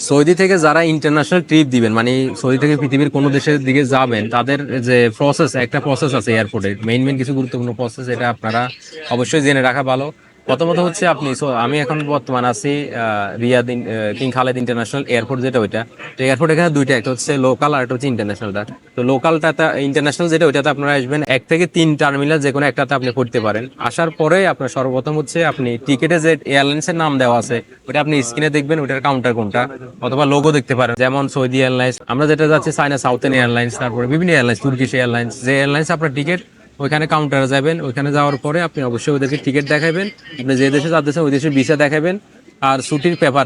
Saudi থেকে যারা international trip দিবেন, মানে সৌদি থেকে পৃথিবীর কোনো দেশের দিকে যাবেন, তাদের যে প্রসেস, একটা প্রসেস আছে এয়ারপোর্টে, মেইন মেইন কিছু গুরুত্বপূর্ণ প্রসেস, এটা আপনারা অবশ্যই জেনে রাখা ভালো। প্রথমত হচ্ছে আমি এখন বর্তমান আছি কিং খালেদ ইন্টারন্যাশনাল এয়ারপোর্ট, যেটা ওইটা। তো এয়ারপোর্ট এখানে দুইটা, একটা হচ্ছে লোকাল আর একটা হচ্ছে ইন্টারন্যাশনালটা। তো লোকালটা, ইন্টারন্যাশনাল যেটা, ওইটাতে আপনারা আসবেন 1 থেকে 3 টার্মিনাল যে কোনো একটাতে আপনি করতে পারেন। আসার পরে আপনার সর্বপ্রথম হচ্ছে আপনি টিকেটে যে এয়ারলাইন্সের নাম দেওয়া আছে ওটা আপনি স্ক্রিনে দেখবেন, ওটার কাউন্টার কোনটা, অথবা লোগো দেখতে পারেন। যেমন সৌদি এয়ারলাইন্স, আমরা যেটা যাচ্ছি চায়না সাউথার্ন এয়ারলাইন্স, তারপরে বিভিন্ন এয়ারলাইন্স, তুর্কিশ এয়ারলাইন্স, যে এয়ারলাইন্স আপনার টিকিট, ওইখানে কাউন্টারে যাবেন। ওইখানে যাওয়ার পরে আপনি অবশ্যই ওদেরকে টিকিট দেখাবেন, আপনি যে দেশে যাচ্ছেন ওই দেশের ভিসা দেখাবেন। আর ছুটির পেপার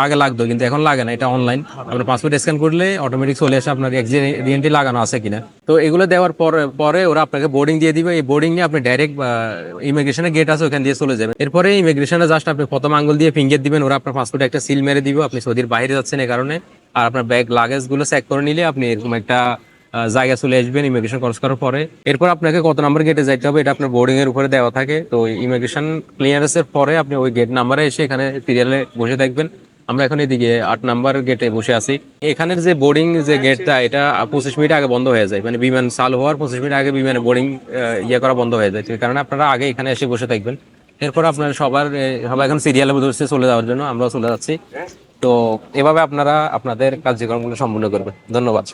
আগে লাগতো, কিন্তু এখন লাগে না, এটা অনলাইন। আপনার পাসপোর্ট স্ক্যান করলে অটোমেটিক চলে আসে আপনার এক্সিডেন্টলি লাগানো আছে কিনা। তো এগুলো দেওয়ার পরে পরে ওরা আপনাকে বোর্ডিং দিয়ে দিবে। এই বোর্ডিং নিয়ে আপনি ডাইরেক্ট ইমিগ্রেশনের গেট আছে, ওখান দিয়ে চলে যাবেন। এরপরে ইমিগ্রেশনে জাস্ট আপনি প্রথম আঙ্গুল দিয়ে ফিঙ্গার দিবেন, ওরা আপনার পাসপোর্টে একটা সিল মেরে দিবে, আপনি সৌদির বাইরে যাচ্ছেন এই কারণে। আর আপনার ব্যাগ লাগেজ গুলো চেক করে নিলে আপনি এরকম একটা জায়গা চলে আসবেন ইমিগ্রেশন ক্রস করার পরে। এরপর আপনাকে কত নাম্বার গেটে যাইতে হবে এটা আপনার বোর্ডিং এর উপরে দেওয়া থাকে। তো ইমিগ্রেশন ক্লিয়ারেন্স এর পরে আপনি ওই গেট নাম্বারে এসে এখানে সিরিয়ালে বসে থাকবেন। আমরা এখন এদিকে 8 নাম্বার গেটে বসে আছি। এখানের যে বোর্ডিং যে গেটটা, এটা 25 মিনিট আগে বন্ধ হয়ে যায়, মানে বিমান চালু হওয়ার 25 মিনিট আগে বিমানে বোর্ডিং করা বন্ধ হয়ে যায়। সেই কারণে আপনারা আগে এখানে এসে বসে থাকবেন। এরপর আপনার সবাই এখন সিরিয়ালে বসে চলে যাওয়ার জন্য, আমরাও চলে যাচ্ছি। তো এভাবে আপনারা আপনাদের কার্যক্রমগুলো সম্পূর্ণ করবেন। ধন্যবাদ।